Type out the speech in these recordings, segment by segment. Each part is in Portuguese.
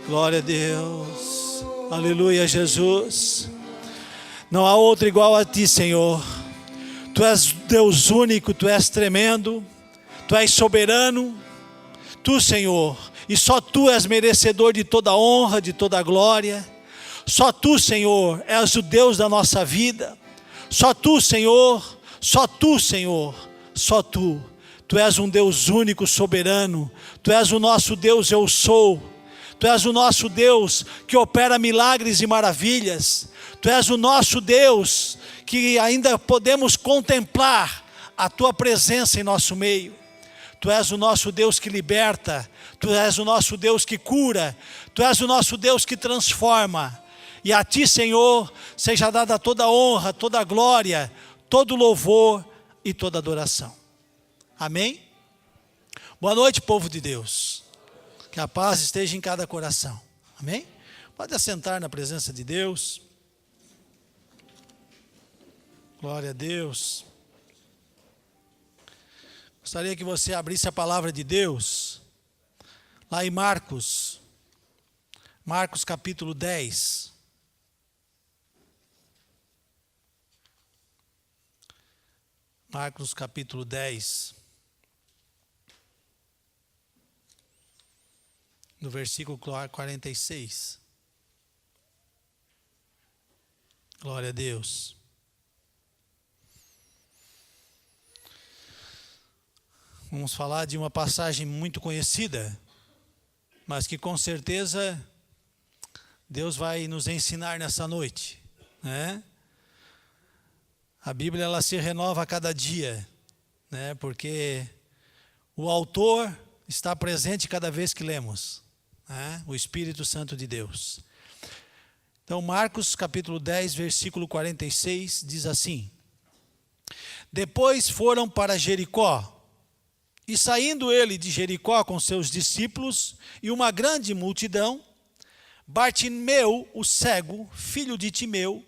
Glória a Deus. Aleluia, Jesus. Não há outro igual a ti, Senhor. Tu és Deus único, tu és tremendo, tu és soberano. Tu, Senhor, e só tu és merecedor de toda honra, de toda glória. Só tu, Senhor, és o Deus da nossa vida. Só tu, Senhor, só tu, Senhor, só tu. Tu és um Deus único, soberano. Tu és o nosso Deus, eu sou. Tu és o nosso Deus que opera milagres e maravilhas. Tu és o nosso Deus que ainda podemos contemplar a tua presença em nosso meio. Tu és o nosso Deus que liberta. Tu és o nosso Deus que cura. Tu és o nosso Deus que transforma. E a ti, Senhor, seja dada toda a honra, toda a glória, todo o louvor e toda a adoração. Amém? Boa noite, povo de Deus. Que a paz esteja em cada coração. Amém? Pode assentar na presença de Deus. Glória a Deus. Gostaria que você abrisse a palavra de Deus lá em Marcos capítulo 10. Marcos capítulo 10, no versículo 46. Glória a Deus. Vamos falar de uma passagem muito conhecida, mas que com certeza Deus vai nos ensinar nessa noite, né? A Bíblia, ela se renova a cada dia, né? Porque o autor está presente cada vez que lemos, né? O Espírito Santo de Deus. Então, Marcos capítulo 10, versículo 46, diz assim: Depois foram para Jericó, e saindo ele de Jericó com seus discípulos e uma grande multidão, Bartimeu, o cego, filho de Timeu,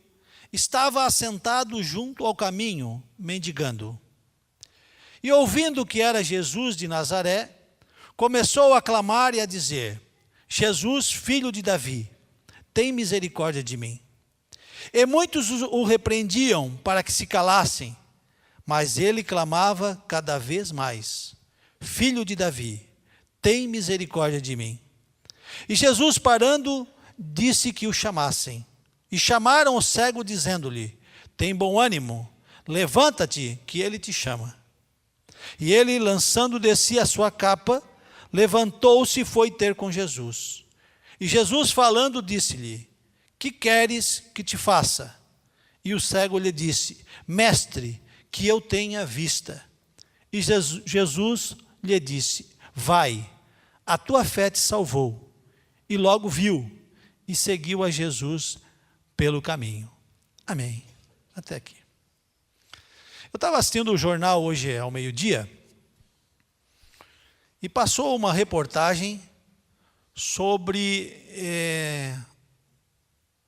estava assentado junto ao caminho, mendigando. E ouvindo que era Jesus de Nazaré, começou a clamar e a dizer: Jesus, filho de Davi, tem misericórdia de mim. E muitos o repreendiam para que se calassem, mas ele clamava cada vez mais: Filho de Davi, tem misericórdia de mim. E Jesus, parando, disse que o chamassem. E chamaram o cego, dizendo-lhe: Tem bom ânimo, levanta-te, que ele te chama. E ele, lançando de si a sua capa, levantou-se e foi ter com Jesus. E Jesus, falando, disse-lhe: Que queres que te faça? E o cego lhe disse: Mestre, que eu tenha vista. E Jesus lhe disse: Vai, a tua fé te salvou. E logo viu e seguiu a Jesus pelo caminho. Amém. Até aqui. Eu estava assistindo o jornal hoje ao meio-dia e passou uma reportagem sobre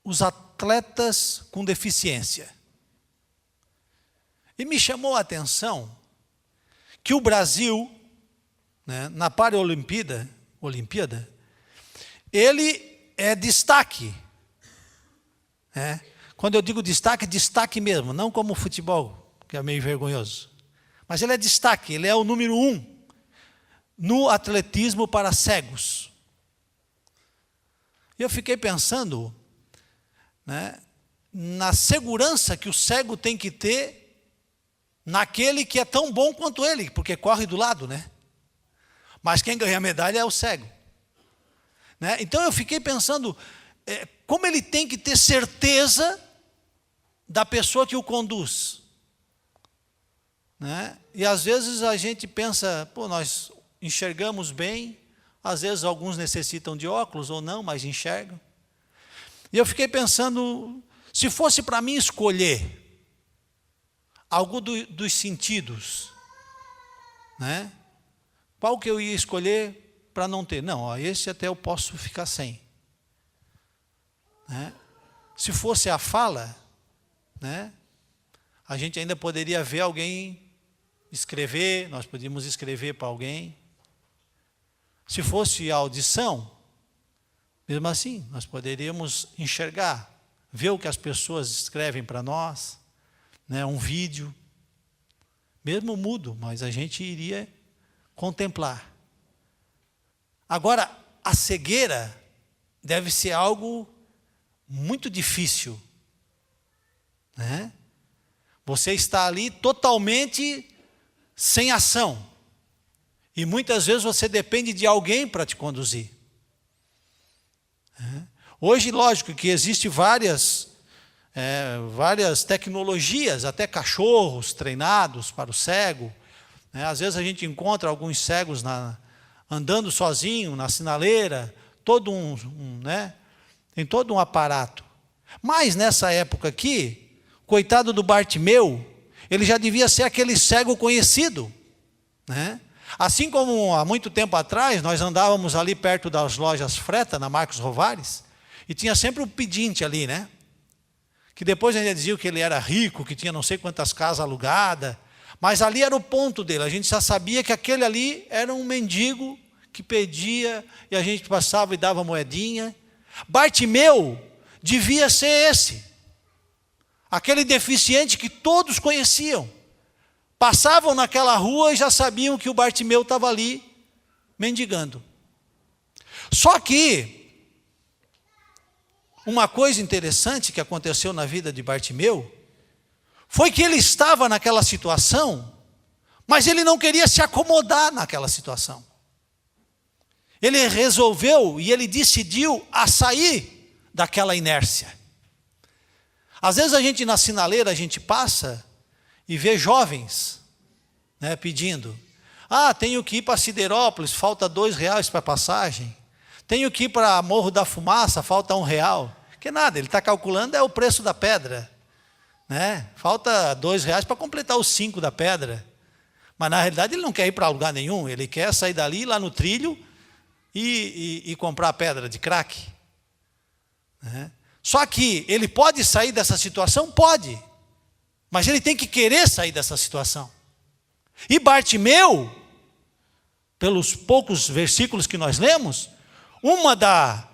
os atletas com deficiência. E me chamou a atenção que o Brasil, né, na Paralimpíada, ele é destaque. Quando eu digo destaque, destaque mesmo, não como futebol, que é meio vergonhoso. Mas ele é destaque, ele é o número 1 no atletismo para cegos. E eu fiquei pensando, né, na segurança que o cego tem que ter naquele que é tão bom quanto ele, porque corre do lado, né? Mas quem ganha a medalha é o cego. Né? Então eu fiquei pensando, como ele tem que ter certeza da pessoa que o conduz. Né? E às vezes a gente pensa, nós enxergamos bem, às vezes alguns necessitam de óculos ou não, mas enxergam. E eu fiquei pensando, se fosse para mim escolher algo dos sentidos, né? Qual que eu ia escolher para não ter? Não, esse até eu posso ficar sem. Né? Se fosse a fala, né, a gente ainda poderia ver alguém escrever, nós podíamos escrever para alguém. Se fosse a audição, Mesmo assim, nós poderíamos enxergar, ver o que as pessoas escrevem para nós, né, um vídeo, mesmo mudo, mas a gente iria contemplar. Agora, a cegueira deve ser algo muito difícil, né? Você está ali totalmente sem ação. E muitas vezes você depende de alguém para te conduzir. Hoje, lógico que existem várias tecnologias, até cachorros treinados para o cego. Às vezes a gente encontra alguns cegos andando sozinho na sinaleira, tem todo um aparato. Mas nessa época aqui, coitado do Bartimeu, ele já devia ser aquele cego conhecido, né? Assim como há muito tempo atrás, nós andávamos ali perto das lojas Freta, na Marcos Rovares, e tinha sempre um pedinte ali, né? Que depois ainda diziam que ele era rico, que tinha não sei quantas casas alugadas, mas ali era o ponto dele, a gente já sabia que aquele ali era um mendigo que pedia, e a gente passava e dava moedinha. Bartimeu devia ser esse, aquele deficiente que todos conheciam. Passavam naquela rua e já sabiam que o Bartimeu estava ali mendigando. Só que uma coisa interessante que aconteceu na vida de Bartimeu foi que ele estava naquela situação, mas ele não queria se acomodar naquela situação. Ele resolveu e ele decidiu a sair daquela inércia. Às vezes a gente na sinaleira, a gente passa e vê jovens, né, pedindo: tenho que ir para Siderópolis, falta R$2 para passagem. Tenho que ir para Morro da Fumaça, falta R$1. Que nada, ele está calculando é o preço da pedra, né? Falta R$2 para completar os 5 da pedra. Mas na realidade ele não quer ir para lugar nenhum, ele quer sair dali, lá no trilho, e comprar a pedra de crack, né? Só que ele pode sair dessa situação? Pode. Mas ele tem que querer sair dessa situação. E Bartimeu, pelos poucos versículos que nós lemos, uma da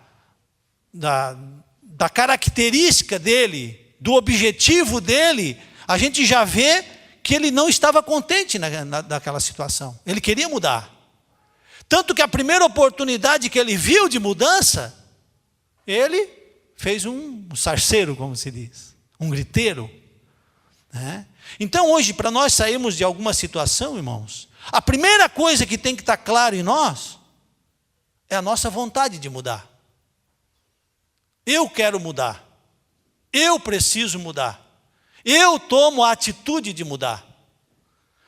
característica dele, do objetivo dele, a gente já vê que ele não estava contente naquela situação. Ele queria mudar. Tanto que a primeira oportunidade que ele viu de mudança, ele fez um sarceiro, como se diz, um griteiro. Então hoje, para nós sairmos de alguma situação, irmãos, a primeira coisa que tem que estar claro em nós é a nossa vontade de mudar. Eu quero mudar, eu preciso mudar, eu tomo a atitude de mudar,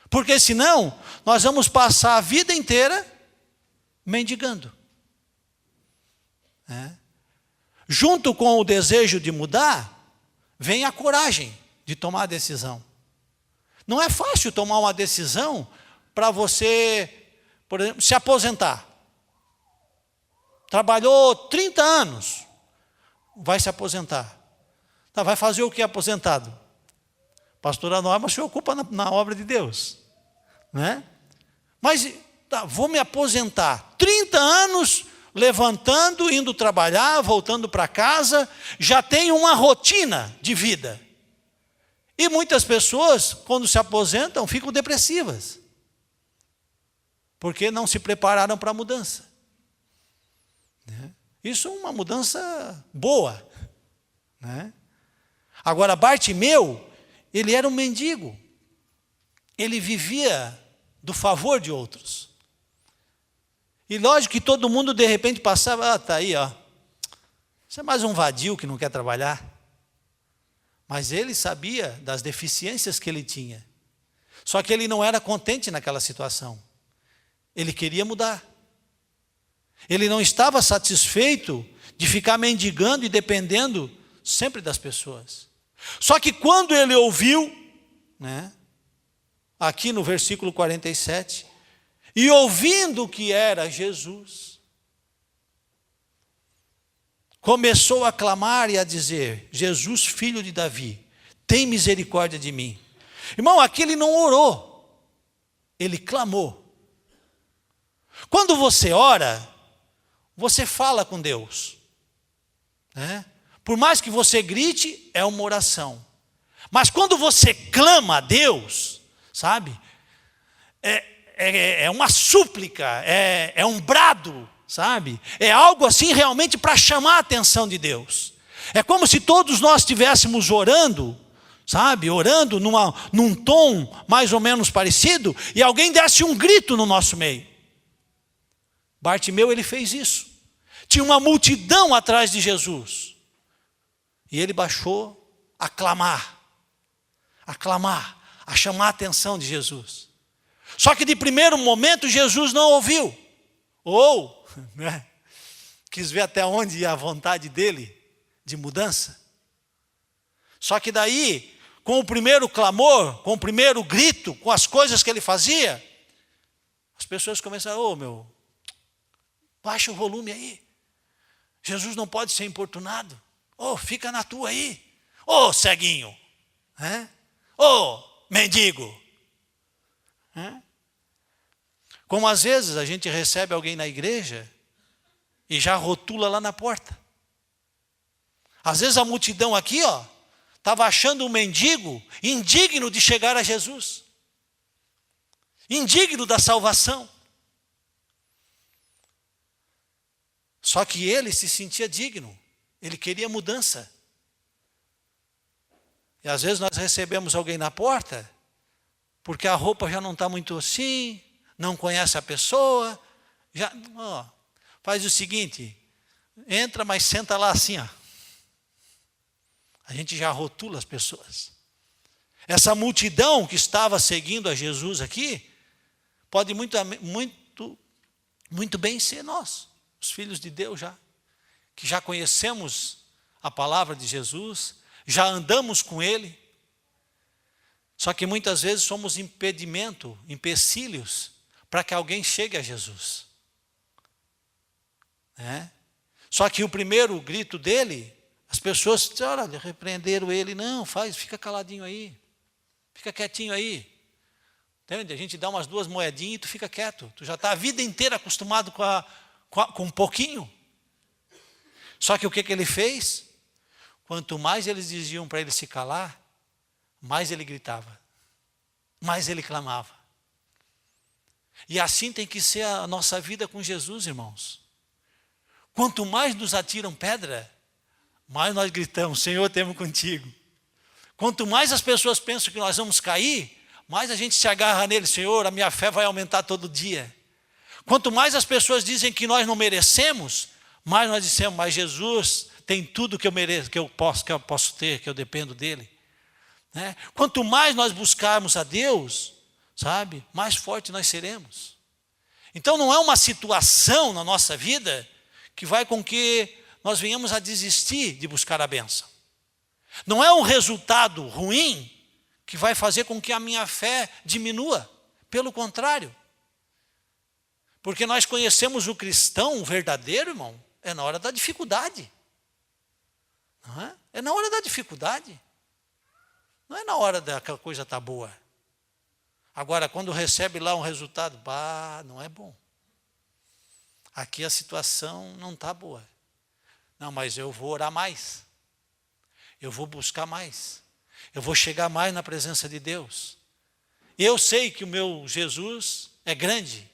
porque senão nós vamos passar a vida inteira mendigando. Junto com o desejo de mudar, vem a coragem de tomar a decisão. Não é fácil tomar uma decisão para você, por exemplo, se aposentar. Trabalhou 30 anos, vai se aposentar. Vai fazer o que aposentado? Pastora Norma se ocupa na obra de Deus, né? Mas vou me aposentar. 30 anos levantando, indo trabalhar, voltando para casa, já tem uma rotina de vida. E muitas pessoas, quando se aposentam, ficam depressivas, porque não se prepararam para a mudança. Isso é uma mudança boa, né? Agora, Bartimeu, ele era um mendigo, ele vivia do favor de outros. E lógico que todo mundo de repente passava, está aí, isso é mais um vadio que não quer trabalhar. Mas ele sabia das deficiências que ele tinha. Só que ele não era contente naquela situação. Ele queria mudar. Ele não estava satisfeito de ficar mendigando e dependendo sempre das pessoas. Só que quando ele ouviu, né, aqui no versículo 47, e ouvindo que era Jesus, começou a clamar e a dizer: Jesus, filho de Davi, tem misericórdia de mim. Irmão, aqui ele não orou, ele clamou. Quando você ora, você fala com Deus. né? Por mais que você grite, é uma oração. Mas quando você clama a Deus, sabe? É uma súplica, é um brado, sabe? É algo assim realmente para chamar a atenção de Deus. É como se todos nós estivéssemos orando, sabe? Orando num tom mais ou menos parecido, e alguém desse um grito no nosso meio. Bartimeu, ele fez isso. Tinha uma multidão atrás de Jesus. E ele baixou a clamar, a chamar a atenção de Jesus. Só que de primeiro momento Jesus não ouviu. Ou, né, quis ver até onde ia a vontade dele de mudança. Só que daí, com o primeiro clamor, com o primeiro grito, com as coisas que ele fazia, as pessoas começaram, baixa o volume aí. Jesus não pode ser importunado. Fica na tua aí. Ceguinho. Mendigo. Como às vezes a gente recebe alguém na igreja e já rotula lá na porta. Às vezes a multidão aqui, estava achando um mendigo indigno de chegar a Jesus. Indigno da salvação. Só que ele se sentia digno. Ele queria mudança. E às vezes nós recebemos alguém na porta, porque a roupa já não está muito assim, não conhece a pessoa, faz o seguinte, entra, mas senta lá assim, A gente já rotula as pessoas. Essa multidão que estava seguindo a Jesus aqui, pode muito bem ser nós, os filhos de Deus que já conhecemos a palavra de Jesus, já andamos com Ele, só que muitas vezes somos empecilhos para que alguém chegue a Jesus. Só que o primeiro grito dele, as pessoas repreenderam ele, não, fica caladinho aí, fica quietinho aí. Entende? A gente dá umas 2 moedinhas e tu fica quieto, tu já está a vida inteira acostumado com um pouquinho. Só que o que ele fez? Quanto mais eles diziam para ele se calar, mais ele gritava, mais ele clamava. E assim tem que ser a nossa vida com Jesus, irmãos. Quanto mais nos atiram pedra, mais nós gritamos, Senhor, temos contigo. Quanto mais as pessoas pensam que nós vamos cair, mais a gente se agarra nele, Senhor, a minha fé vai aumentar todo dia. Quanto mais as pessoas dizem que nós não merecemos, mais nós dissemos, mas Jesus tem tudo que eu mereço, que eu posso ter, que eu dependo dele. Quanto mais nós buscarmos a Deus, sabe, mais forte nós seremos. Então não é uma situação na nossa vida que vai com que nós venhamos a desistir de buscar a bênção. Não é um resultado ruim que vai fazer com que a minha fé diminua. Pelo contrário. Porque nós conhecemos o cristão verdadeiro, irmão, é na hora da dificuldade. Não é? É na hora da dificuldade. Não é na hora da que a coisa está boa. Agora, quando recebe lá um resultado, não é bom. Aqui a situação não está boa. Não, mas eu vou orar mais. Eu vou buscar mais. Eu vou chegar mais na presença de Deus. Eu sei que o meu Jesus é grande,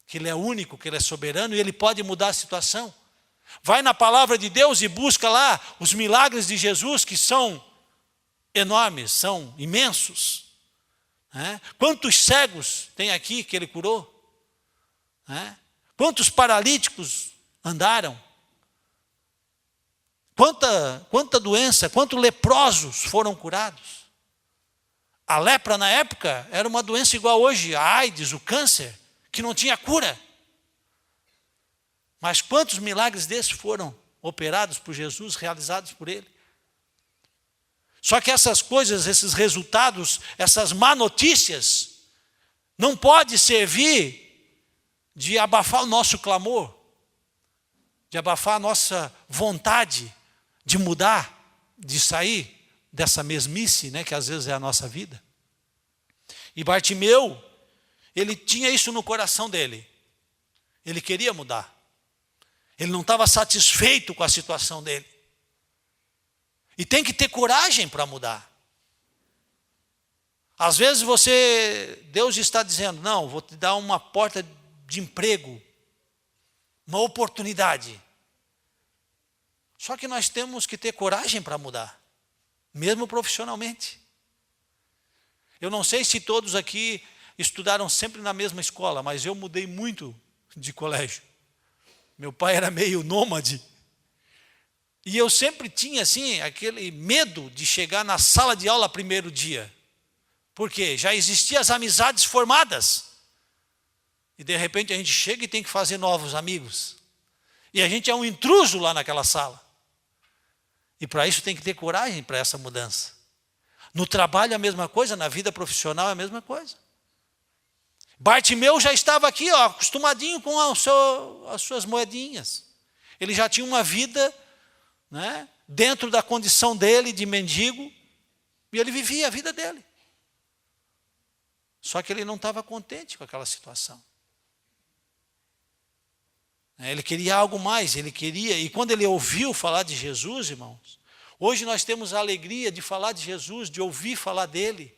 que Ele é único, que Ele é soberano e Ele pode mudar a situação. Vai na palavra de Deus e busca lá os milagres de Jesus, que são enormes, são imensos. Quantos cegos tem aqui que Ele curou? Quantos paralíticos andaram? Quanta doença, quantos leprosos foram curados? A lepra na época era uma doença igual hoje, a AIDS, o câncer, que não tinha cura. Mas quantos milagres desses foram operados por Jesus, realizados por Ele? Só que essas coisas, esses resultados, essas má notícias, não pode servir de abafar o nosso clamor, de abafar a nossa vontade de mudar, de sair dessa mesmice, que às vezes é a nossa vida. E Bartimeu, ele tinha isso no coração dele. Ele queria mudar. Ele não estava satisfeito com a situação dele. E tem que ter coragem para mudar. Às vezes Deus está dizendo, não, vou te dar uma porta de emprego, uma oportunidade. Só que nós temos que ter coragem para mudar, mesmo profissionalmente. Eu não sei se todos aqui estudaram sempre na mesma escola, mas eu mudei muito de colégio. Meu pai era meio nômade. E eu sempre tinha assim aquele medo de chegar na sala de aula primeiro dia. Porque já existiam as amizades formadas. E de repente a gente chega e tem que fazer novos amigos. E a gente é um intruso lá naquela sala. E para isso tem que ter coragem para essa mudança. No trabalho é a mesma coisa, na vida profissional é a mesma coisa. Bartimeu já estava aqui, acostumadinho com as suas moedinhas. Ele já tinha uma vida, né, dentro da condição dele de mendigo, e ele vivia a vida dele. Só que ele não estava contente com aquela situação. Ele queria algo mais, e quando ele ouviu falar de Jesus, irmãos, hoje nós temos a alegria de falar de Jesus, de ouvir falar dele,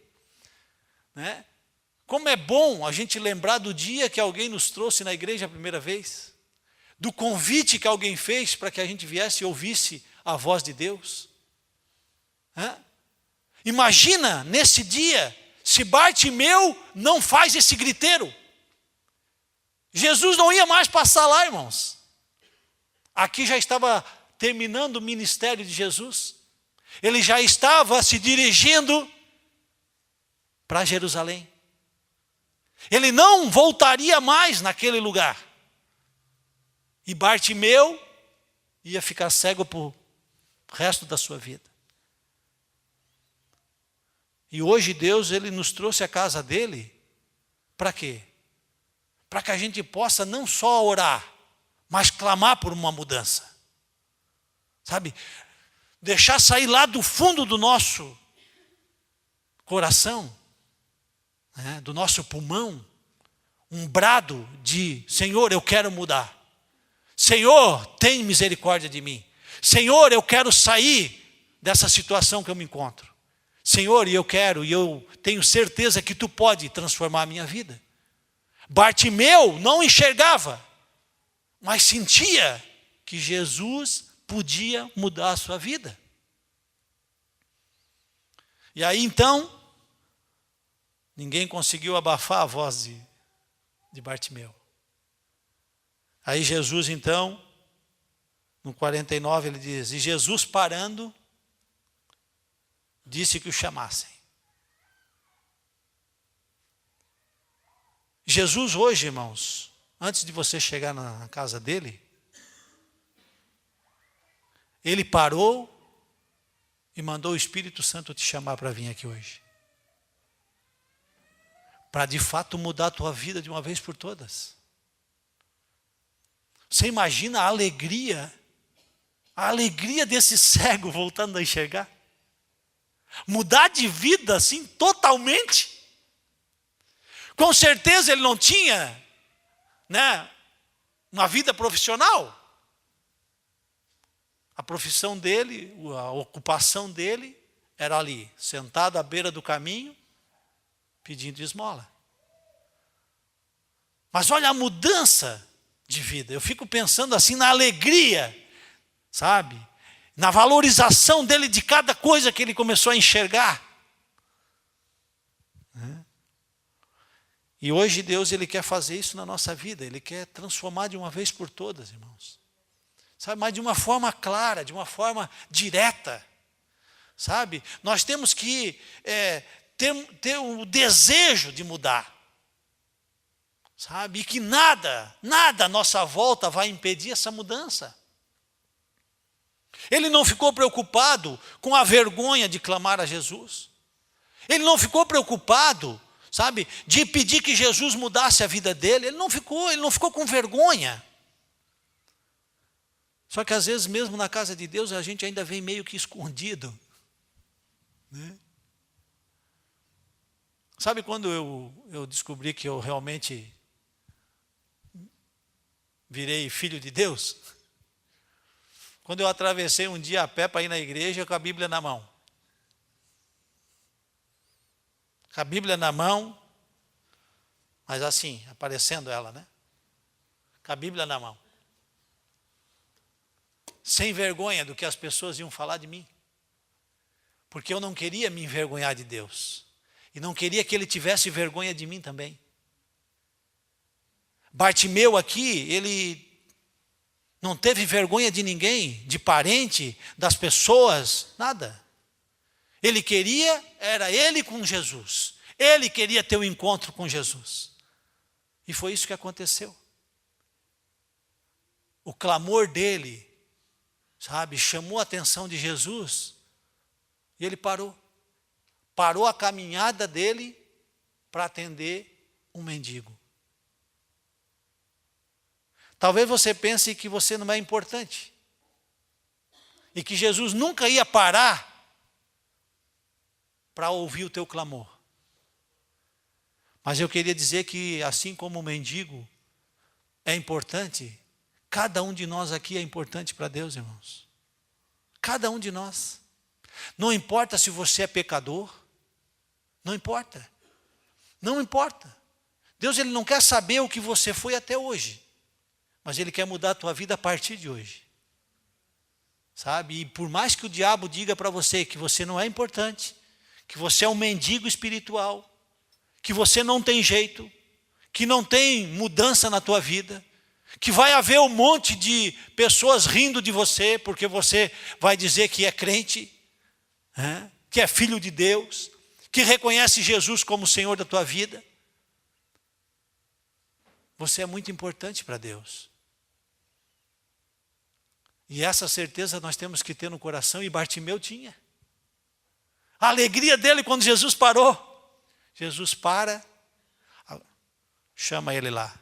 né? Como é bom a gente lembrar do dia que alguém nos trouxe na igreja a primeira vez, do convite que alguém fez para que a gente viesse e ouvisse a voz de Deus. Imagina nesse dia, se Bartimeu não faz esse griteiro, Jesus não ia mais passar lá, irmãos. Aqui já estava terminando o ministério de Jesus. Ele já estava se dirigindo para Jerusalém. Ele não voltaria mais naquele lugar. E Bartimeu ia ficar cego para o resto da sua vida. E hoje Deus, Ele nos trouxe a casa dele, para quê? Para que a gente possa não só orar, mas clamar por uma mudança. Sabe? Deixar sair lá do fundo do nosso coração, né, do nosso pulmão, um brado de: Senhor, eu quero mudar. Senhor, tem misericórdia de mim. Senhor, eu quero sair dessa situação que eu me encontro. Senhor, e eu tenho certeza que Tu pode transformar a minha vida. Bartimeu não enxergava, mas sentia que Jesus podia mudar a sua vida. E aí então, ninguém conseguiu abafar a voz de Bartimeu. Aí Jesus então, no 49 ele diz, e Jesus parando, disse que o chamassem. Jesus hoje, irmãos, antes de você chegar na casa dele, ele parou e mandou o Espírito Santo te chamar para vir aqui hoje. Para de fato mudar a tua vida de uma vez por todas. Você imagina a alegria desse cego voltando a enxergar? Mudar de vida assim totalmente? Com certeza ele não tinha, né, uma vida profissional. A profissão dele, a ocupação dele era ali, sentado à beira do caminho, pedindo esmola. Mas olha a mudança de vida. Eu fico pensando assim na alegria, sabe? Na valorização dele de cada coisa que ele começou a enxergar. E hoje Deus, Ele quer fazer isso na nossa vida. Ele quer transformar de uma vez por todas, irmãos. Sabe, mas de uma forma clara, de uma forma direta. Sabe? Nós temos que ter o desejo de mudar. Sabe? E que nada à nossa volta vai impedir essa mudança. Ele não ficou preocupado com a vergonha de clamar a Jesus. Ele não ficou preocupado, sabe, de pedir que Jesus mudasse a vida dele. Ele não ficou com vergonha. Só que às vezes mesmo na casa de Deus a gente ainda vem meio que escondido, né? Sabe quando eu descobri que eu realmente virei filho de Deus? quando eu atravessei um dia a pé para ir na igreja com a Bíblia na mão. Com a Bíblia na mão, mas assim, aparecendo ela, né? Com a Bíblia na mão. Sem vergonha do que as pessoas iam falar de mim. Porque eu não queria me envergonhar de Deus. E não queria que ele tivesse vergonha de mim também. Bartimeu aqui, ele não teve vergonha de ninguém, de parente, das pessoas, nada. Ele queria, era ele com Jesus. Ele queria ter um encontro com Jesus. E foi isso que aconteceu. O clamor dele, sabe, chamou a atenção de Jesus. E ele parou. Parou a caminhada dele para atender um mendigo. Talvez você pense que você não é importante. E que Jesus nunca ia parar para ouvir o teu clamor. Mas eu queria dizer que, assim como o mendigo é importante, cada um de nós aqui é importante para Deus, irmãos. Cada um de nós. Não importa se você é pecador. Não importa. Não importa. Deus, ele não quer saber o que você foi até hoje. Mas ele quer mudar a tua vida a partir de hoje. Sabe? E por mais que o diabo diga para você que você não é importante, que você é um mendigo espiritual, que você não tem jeito, que não tem mudança na tua vida, que vai haver um monte de pessoas rindo de você, porque você vai dizer que é crente, que é filho de Deus, que reconhece Jesus como o Senhor da tua vida. Você é muito importante para Deus. E essa certeza nós temos que ter no coração, e Bartimeu tinha. A alegria dele quando Jesus parou. Jesus para, chama ele lá.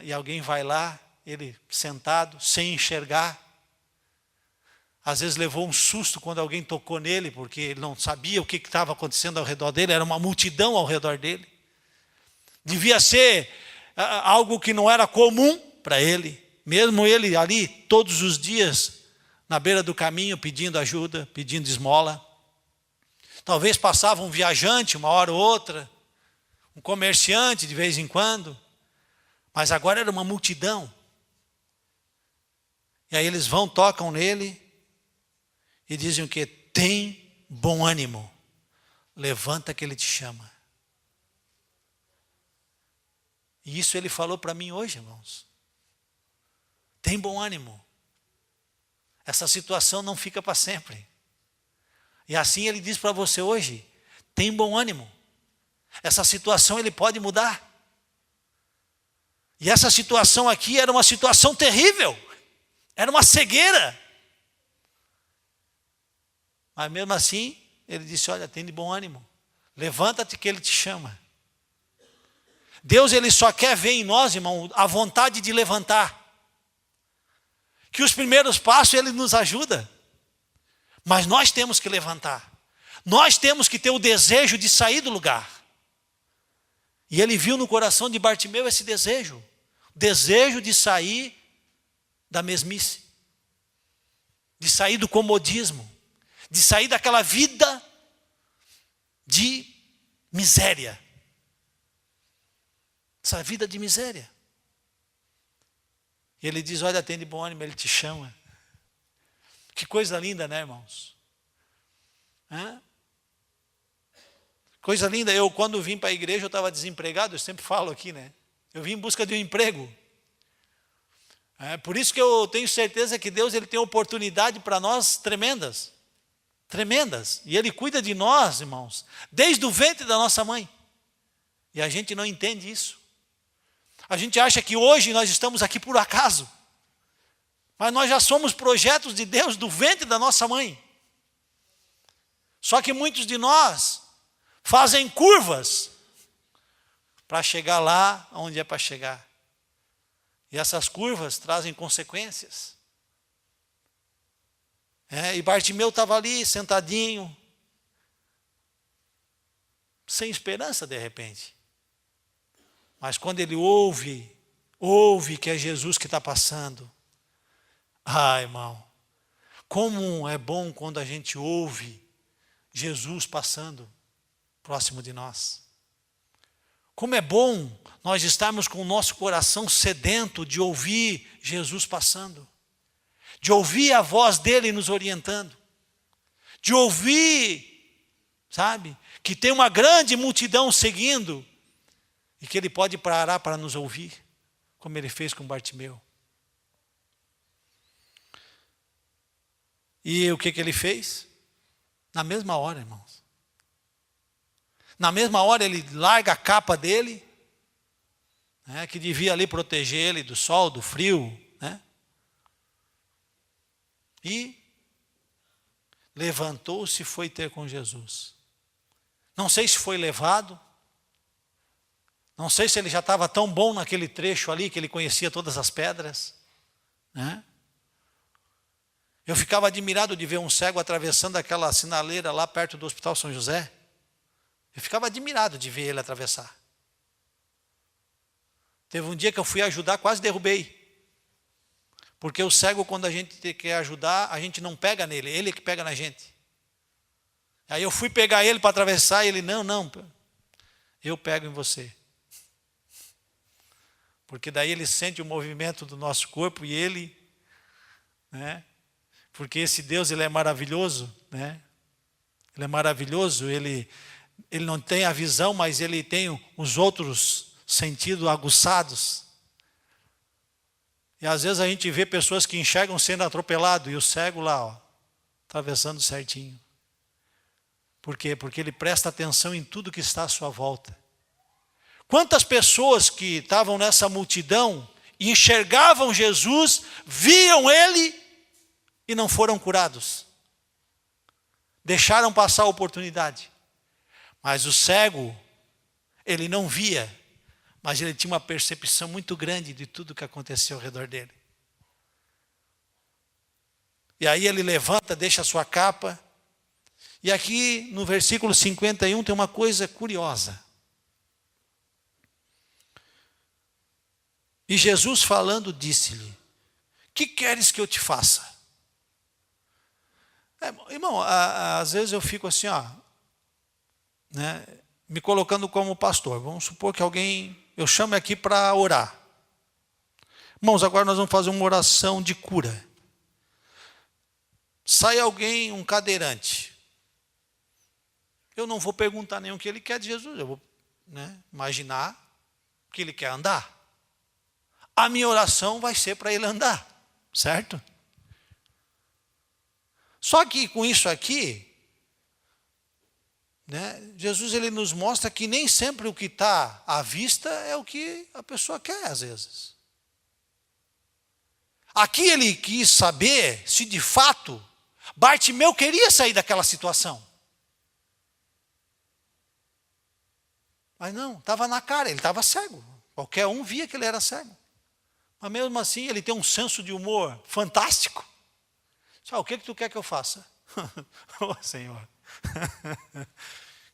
E alguém vai lá, ele sentado, sem enxergar. Às vezes levou um susto quando alguém tocou nele, porque ele não sabia o que estava acontecendo ao redor dele, era uma multidão ao redor dele. Devia ser algo que não era comum para ele. Mesmo ele ali, todos os dias, na beira do caminho, pedindo ajuda, pedindo esmola. Talvez passava um viajante, uma hora ou outra, um comerciante de vez em quando, mas agora era uma multidão. E aí eles vão, tocam nele e dizem o quê? Tem bom ânimo, levanta que ele te chama. E isso ele falou para mim hoje, irmãos. Tem bom ânimo. Essa situação não fica para sempre. E assim ele diz para você hoje, tem bom ânimo. Essa situação ele pode mudar. E essa situação aqui era uma situação terrível. Era uma cegueira. Mas mesmo assim, ele disse, olha, tem de bom ânimo. Levanta-te que ele te chama. Deus, ele só quer ver em nós, irmão, a vontade de levantar. Que os primeiros passos ele nos ajuda. Mas nós temos que levantar. Nós temos que ter o desejo de sair do lugar. E ele viu no coração de Bartimeu esse desejo. Desejo de sair da mesmice. De sair do comodismo. De sair daquela vida de miséria. Essa vida de miséria. E ele diz, olha, tem de bom ânimo, ele te chama. Que coisa linda, né, irmãos? Coisa linda. Eu, quando vim para a igreja, eu estava desempregado, eu sempre falo aqui, né? Eu vim em busca de um emprego. Por isso que eu tenho certeza que Deus, ele tem oportunidade para nós tremendas. Tremendas. E ele cuida de nós, irmãos, desde o ventre da nossa mãe. E a gente não entende isso. A gente acha que hoje nós estamos aqui por acaso. Mas nós já somos projetos de Deus do ventre da nossa mãe. Só que muitos de nós fazem curvas para chegar lá onde é para chegar. E essas curvas trazem consequências. E Bartimeu estava ali sentadinho, sem esperança de repente. Mas quando ele ouve que é Jesus que está passando, Ah, irmão, como é bom quando a gente ouve Jesus passando próximo de nós. Como é bom nós estarmos com o nosso coração sedento de ouvir Jesus passando, de ouvir a voz dele nos orientando, de ouvir, sabe, que tem uma grande multidão seguindo e que ele pode parar para nos ouvir, como ele fez com Bartimeu. E o que ele fez? Na mesma hora, irmãos. Na mesma hora ele larga a capa dele, né, que devia ali proteger ele do sol, do frio, né? E levantou-se e foi ter com Jesus. Não sei se foi levado, não sei se ele já estava tão bom naquele trecho ali, que ele conhecia todas as pedras, né? Eu ficava admirado de ver um cego atravessando aquela sinaleira lá perto do Hospital São José. Eu ficava admirado de ver ele atravessar. Teve um dia que eu fui ajudar, quase derrubei. Porque o cego, quando a gente quer ajudar, a gente não pega nele, ele é que pega na gente. Aí eu fui pegar ele para atravessar e ele, não, eu pego em você. Porque daí ele sente o movimento do nosso corpo e ele, né? Porque esse Deus, ele é maravilhoso, né? Ele é maravilhoso, ele não tem a visão, mas ele tem os outros sentidos aguçados. E às vezes a gente vê pessoas que enxergam sendo atropelado e o cego lá, ó, atravessando certinho. Por quê? Porque ele presta atenção em tudo que está à sua volta. Quantas pessoas que estavam nessa multidão enxergavam Jesus, viam ele e não foram curados? Deixaram passar a oportunidade. Mas o cego, ele não via, mas ele tinha uma percepção muito grande de tudo que aconteceu ao redor dele. E aí ele levanta, deixa a sua capa. E aqui no versículo 51 tem uma coisa curiosa. E Jesus falando disse-lhe: que queres que eu te faça? Irmão, às vezes eu fico assim, ó, né, me colocando como pastor. Vamos supor que alguém, eu chamo aqui para orar. Irmãos, agora nós vamos fazer uma oração de cura. Sai alguém, um cadeirante. Eu não vou perguntar nem o que ele quer de Jesus. Eu vou, né, imaginar que ele quer andar. A minha oração vai ser para ele andar, certo? Só que com isso aqui, né, Jesus ele nos mostra que nem sempre o que está à vista é o que a pessoa quer, às vezes. Aqui ele quis saber se de fato Bartimeu queria sair daquela situação. Mas não, estava na cara, ele estava cego. Qualquer um via que ele era cego. Mas mesmo assim ele tem um senso de humor fantástico. O que tu quer que eu faça? Oh, Senhor.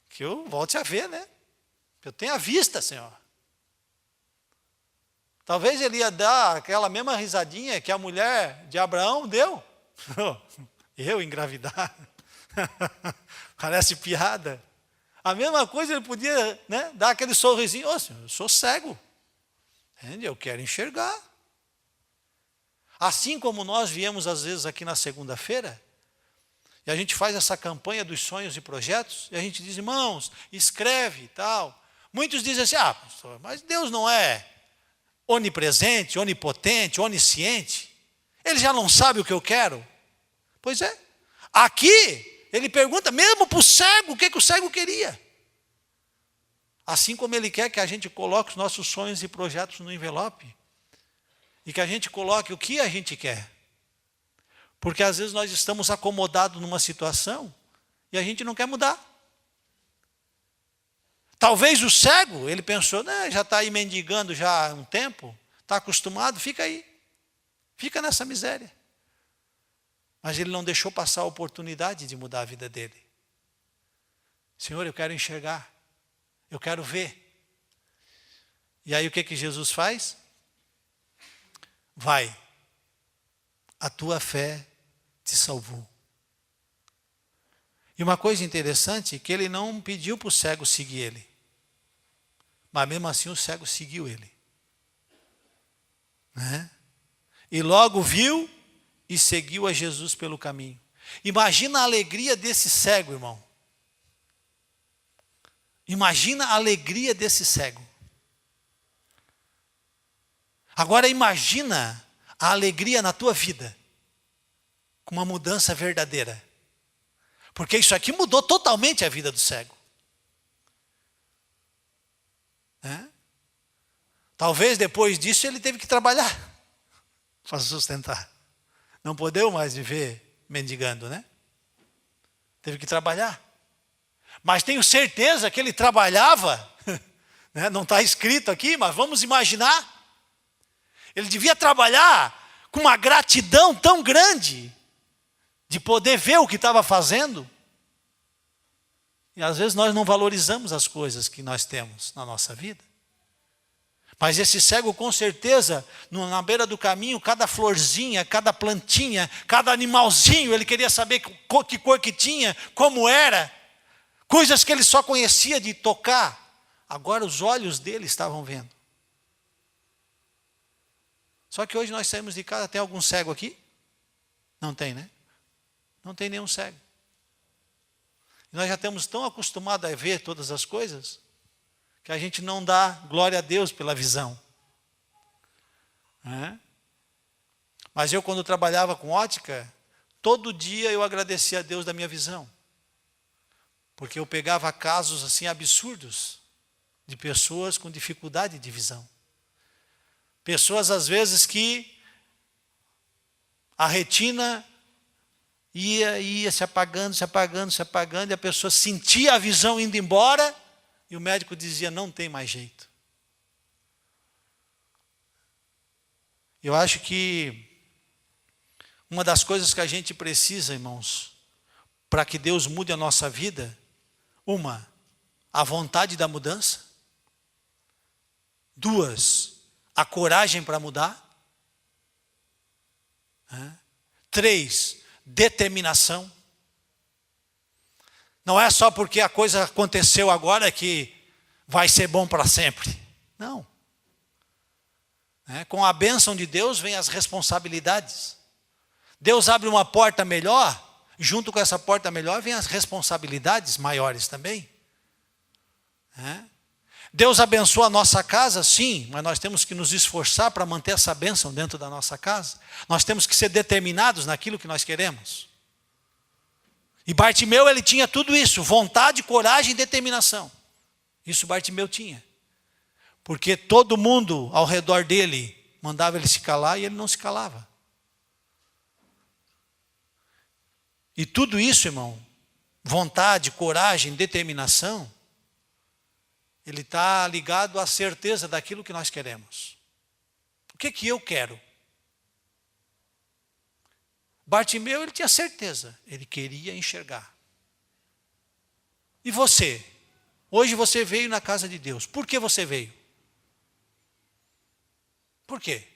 Que eu volte a ver, né? Que eu tenha vista, Senhor. Talvez ele ia dar aquela mesma risadinha que a mulher de Abraão deu. Eu engravidar. Parece piada. A mesma coisa ele podia, né, dar aquele sorrisinho. Ô, Senhor, eu sou cego. Entende? Eu quero enxergar. Assim como nós viemos às vezes aqui na segunda-feira, e a gente faz essa campanha dos sonhos e projetos, e a gente diz, irmãos, escreve e tal. Muitos dizem assim, pastor, mas Deus não é onipresente, onipotente, onisciente? Ele já não sabe o que eu quero? Pois é. Aqui, ele pergunta mesmo para o cego, o que o cego queria. Assim como ele quer que a gente coloque os nossos sonhos e projetos no envelope, e que a gente coloque o que a gente quer. Porque às vezes nós estamos acomodados numa situação e a gente não quer mudar. Talvez o cego, ele pensou, né, já está aí mendigando já há um tempo, está acostumado, fica aí. Fica nessa miséria. Mas ele não deixou passar a oportunidade de mudar a vida dele. Senhor, eu quero enxergar. Eu quero ver. E aí o que Jesus faz? Vai, a tua fé te salvou. E uma coisa interessante é que ele não pediu para o cego seguir ele. Mas mesmo assim o cego seguiu ele. Né? E logo viu e seguiu a Jesus pelo caminho. Imagina a alegria desse cego, irmão. Imagina a alegria desse cego. Agora imagina a alegria na tua vida, com uma mudança verdadeira. Porque isso aqui mudou totalmente a vida do cego. Talvez depois disso ele teve que trabalhar para sustentar. Não podeu mais viver mendigando, né? Teve que trabalhar. Mas tenho certeza que ele trabalhava, né? Não está escrito aqui, mas vamos imaginar. Ele devia trabalhar com uma gratidão tão grande de poder ver o que estava fazendo. E às vezes nós não valorizamos as coisas que nós temos na nossa vida. Mas esse cego, com certeza, na beira do caminho, cada florzinha, cada plantinha, cada animalzinho, ele queria saber que cor que tinha, como era. Coisas que ele só conhecia de tocar. Agora os olhos dele estavam vendo. Só que hoje nós saímos de casa, tem algum cego aqui? Não tem, né? Não tem nenhum cego. Nós já estamos tão acostumados a ver todas as coisas, que a gente não dá glória a Deus pela visão. Mas eu, quando trabalhava com ótica, todo dia eu agradecia a Deus da minha visão. Porque eu pegava casos assim absurdos, de pessoas com dificuldade de visão. Pessoas, às vezes, que a retina ia se apagando, e a pessoa sentia a visão indo embora, e o médico dizia, não tem mais jeito. Eu acho que uma das coisas que a gente precisa, irmãos, para que Deus mude a nossa vida, a vontade da mudança. 2, a coragem para mudar. 3, determinação. Não é só porque a coisa aconteceu agora que vai ser bom para sempre. Não. Com a bênção de Deus vem as responsabilidades. Deus abre uma porta melhor, junto com essa porta melhor vem as responsabilidades maiores também. Deus abençoa a nossa casa, sim, mas nós temos que nos esforçar para manter essa bênção dentro da nossa casa. Nós temos que ser determinados naquilo que nós queremos. E Bartimeu, ele tinha tudo isso, vontade, coragem e determinação. Isso Bartimeu tinha. Porque todo mundo ao redor dele mandava ele se calar e ele não se calava. E tudo isso, irmão, vontade, coragem, determinação, ele está ligado à certeza daquilo que nós queremos. O que eu quero? Bartimeu, ele tinha certeza, ele queria enxergar. E você? Hoje você veio na casa de Deus. Por que você veio? Por quê?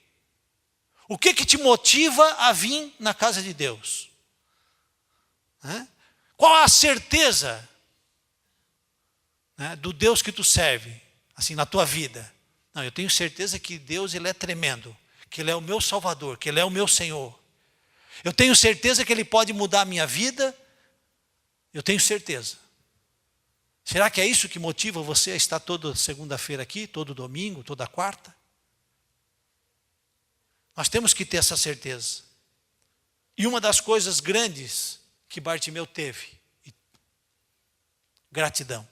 O que te motiva a vir na casa de Deus? Qual a certeza do Deus que tu serve, assim, na tua vida? Não, eu tenho certeza que Deus, ele é tremendo, que ele é o meu Salvador, que ele é o meu Senhor. Eu tenho certeza que ele pode mudar a minha vida. Eu tenho certeza. Será que é isso que motiva você a estar toda segunda-feira aqui, todo domingo, toda quarta? Nós temos que ter essa certeza. E uma das coisas grandes que Bartimeu teve, gratidão.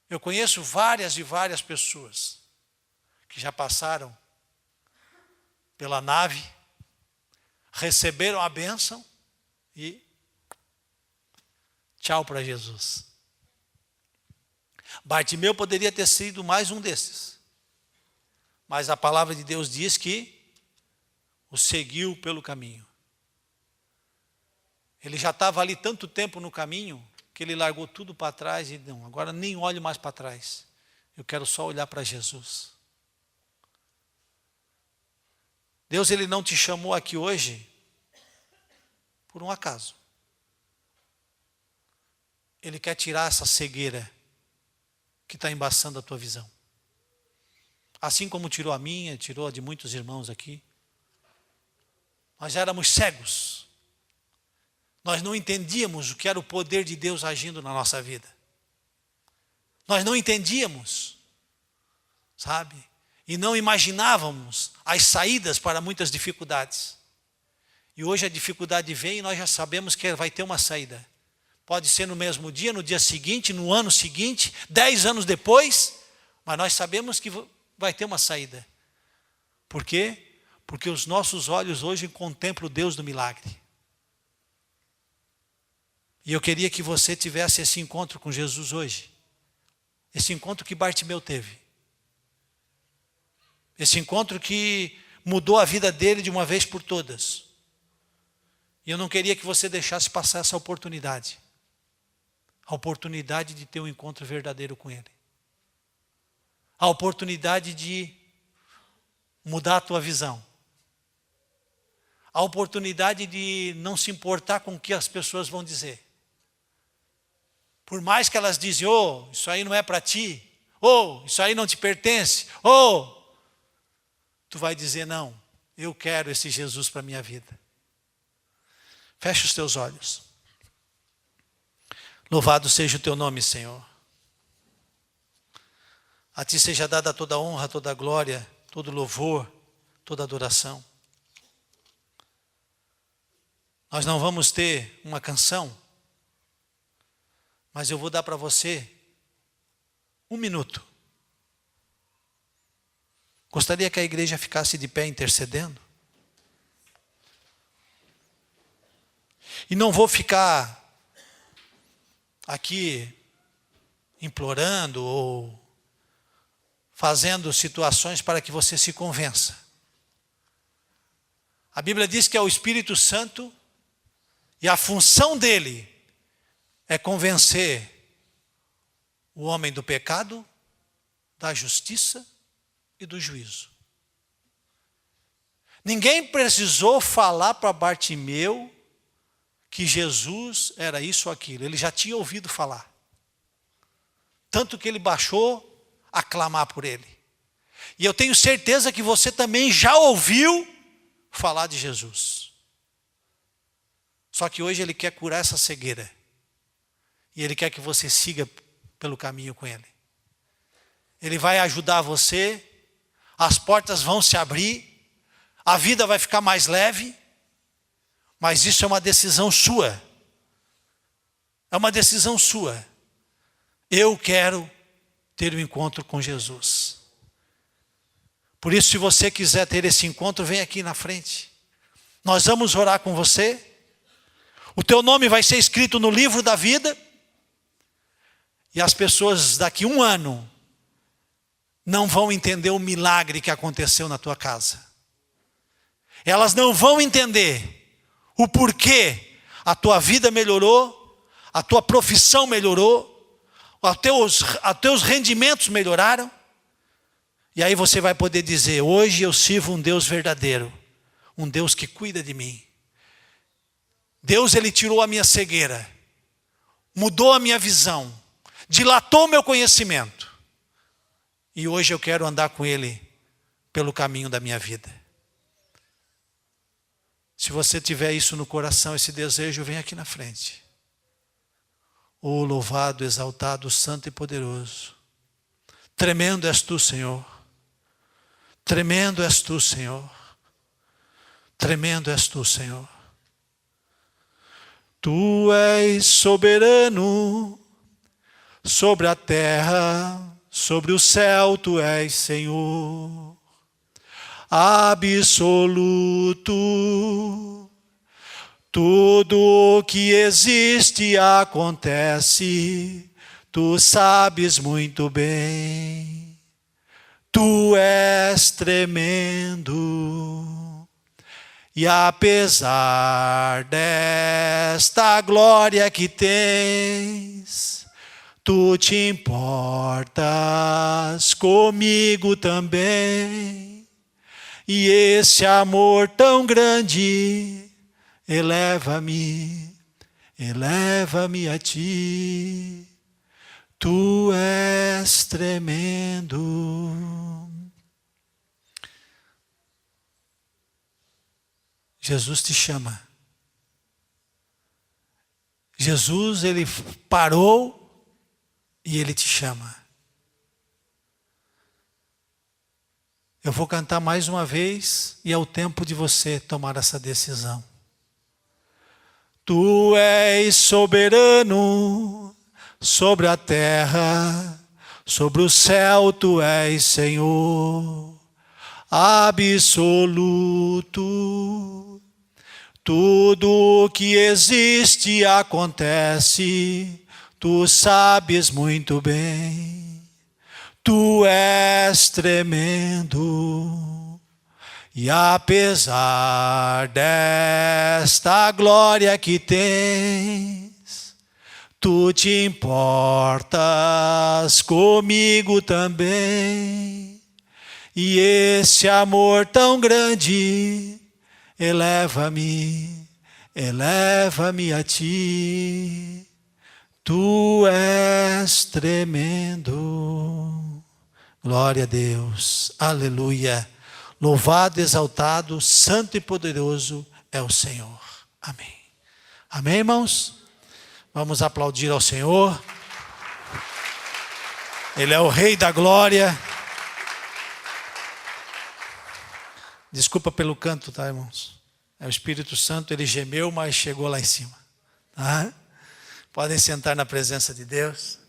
Eu conheço várias e várias pessoas que já passaram pela nave, receberam a bênção e tchau para Jesus. Bartimeu poderia ter sido mais um desses, mas a palavra de Deus diz que o seguiu pelo caminho. Ele já estava ali tanto tempo no caminho que ele largou tudo para trás e não, agora nem olho mais para trás. Eu quero só olhar para Jesus. Deus, Ele não te chamou aqui hoje por um acaso. Ele quer tirar essa cegueira que está embaçando a tua visão. Assim como tirou a minha, tirou a de muitos irmãos aqui. Nós éramos cegos. Nós não entendíamos o que era o poder de Deus agindo na nossa vida. Nós não entendíamos, sabe? E não imaginávamos as saídas para muitas dificuldades. E hoje a dificuldade vem e nós já sabemos que vai ter uma saída. Pode ser no mesmo dia, no dia seguinte, no ano seguinte, 10 anos depois, mas nós sabemos que vai ter uma saída. Por quê? Porque os nossos olhos hoje contemplam o Deus do milagre. E eu queria que você tivesse esse encontro com Jesus hoje. Esse encontro que Bartimeu teve. Esse encontro que mudou a vida dele de uma vez por todas. E eu não queria que você deixasse passar essa oportunidade. A oportunidade de ter um encontro verdadeiro com Ele. A oportunidade de mudar a tua visão. A oportunidade de não se importar com o que as pessoas vão dizer. Por mais que elas dizem, oh, isso aí não é para ti. Oh, isso aí não te pertence. Oh, tu vai dizer, não, eu quero esse Jesus para a minha vida. Fecha os teus olhos. Louvado seja o teu nome, Senhor. A ti seja dada toda a honra, toda a glória, todo o louvor, toda a adoração. Nós não vamos ter uma canção, mas eu vou dar para você 1 minuto. Gostaria que a igreja ficasse de pé intercedendo. E não vou ficar aqui implorando ou fazendo situações para que você se convença. A Bíblia diz que é o Espírito Santo e a função dele é convencer o homem do pecado, da justiça e do juízo. Ninguém precisou falar para Bartimeu que Jesus era isso ou aquilo. Ele já tinha ouvido falar. Tanto que ele baixou a clamar por ele. E eu tenho certeza que você também já ouviu falar de Jesus. Só que hoje ele quer curar essa cegueira. E ele quer que você siga pelo caminho com ele. Ele vai ajudar você, as portas vão se abrir, a vida vai ficar mais leve, mas isso é uma decisão sua. É uma decisão sua. Eu quero ter um encontro com Jesus. Por isso, se você quiser ter esse encontro, vem aqui na frente. Nós vamos orar com você. O teu nome vai ser escrito no livro da vida. E as pessoas daqui 1 ano não vão entender o milagre que aconteceu na tua casa. Elas não vão entender o porquê a tua vida melhorou, a tua profissão melhorou, os teus rendimentos melhoraram. E aí você vai poder dizer, hoje eu sirvo um Deus verdadeiro, um Deus que cuida de mim. Deus, Ele tirou a minha cegueira, mudou a minha visão, dilatou o meu conhecimento. E hoje eu quero andar com Ele pelo caminho da minha vida. Se você tiver isso no coração, esse desejo, vem aqui na frente. Oh, louvado, exaltado, santo e poderoso. Tremendo és tu, Senhor. Tremendo és tu, Senhor. Tremendo és tu, Senhor. Tu és soberano sobre a terra, sobre o céu, tu és Senhor. Absoluto. Tudo o que existe acontece, tu sabes muito bem. Tu és tremendo. E apesar desta glória que tens, tu te importas comigo também. E esse amor tão grande, eleva-me a ti. Tu és tremendo. Jesus te chama. Jesus, ele parou e ele te chama. Eu vou cantar mais uma vez e é o tempo de você tomar essa decisão. Tu és soberano sobre a terra, sobre o céu tu és Senhor, absoluto. Tudo que existe acontece, tu sabes muito bem. Tu és tremendo, e apesar desta glória que tens, tu te importas comigo também. E esse amor tão grande, eleva-me a ti. Tu és tremendo. Glória a Deus, aleluia. Louvado, exaltado, santo e poderoso é o Senhor. Amém. Amém, irmãos? Vamos aplaudir ao Senhor. Ele é o Rei da glória. Desculpa pelo canto, tá, irmãos? É o Espírito Santo, ele gemeu, mas chegou lá em cima. Tá? Podem sentar na presença de Deus.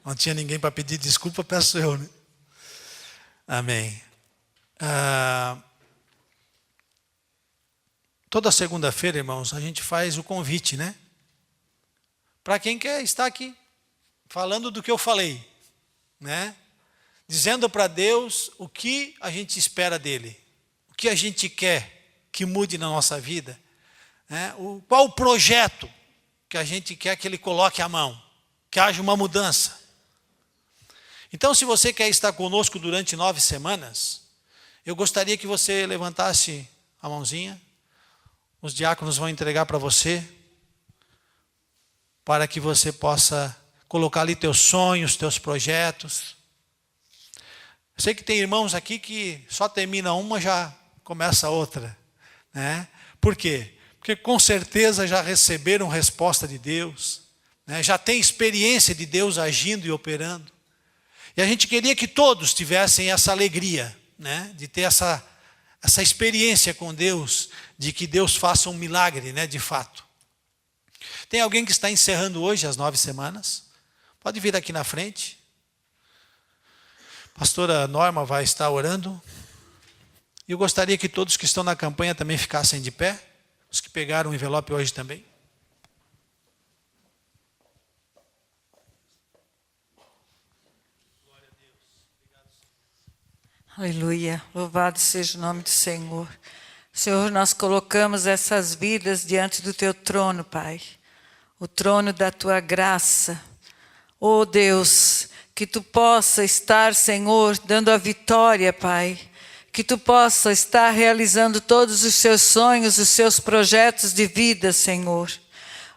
Não tinha ninguém para pedir desculpa, peço eu, né? Amém. Toda segunda-feira, irmãos, a gente faz o convite, né? Para quem quer estar aqui, falando do que eu falei, né? Dizendo para Deus o que a gente espera dele, o que a gente quer que mude na nossa vida, né? Qual o projeto que a gente quer que ele coloque a mão, que haja uma mudança. Então, se você quer estar conosco durante 9 semanas, eu gostaria que você levantasse a mãozinha. Os diáconos vão entregar para você, para que você possa colocar ali teus sonhos, teus projetos. Eu sei que tem irmãos aqui que só termina uma, já começa outra, né? Por quê? Porque com certeza já receberam resposta de Deus, né? Já tem experiência de Deus agindo e operando. E a gente queria que todos tivessem essa alegria, né? De ter essa experiência com Deus, de que Deus faça um milagre, né? De fato. Tem alguém que está encerrando hoje as 9 semanas? Pode vir aqui na frente. A pastora Norma vai estar orando. E eu gostaria que todos que estão na campanha também ficassem de pé. Os que pegaram o envelope hoje também. Aleluia, louvado seja o nome do Senhor. Senhor, nós colocamos essas vidas diante do Teu trono, Pai. O trono da Tua graça. Oh Deus, que Tu possa estar, Senhor, dando a vitória, Pai. Que Tu possa estar realizando todos os Seus sonhos, os Seus projetos de vida, Senhor.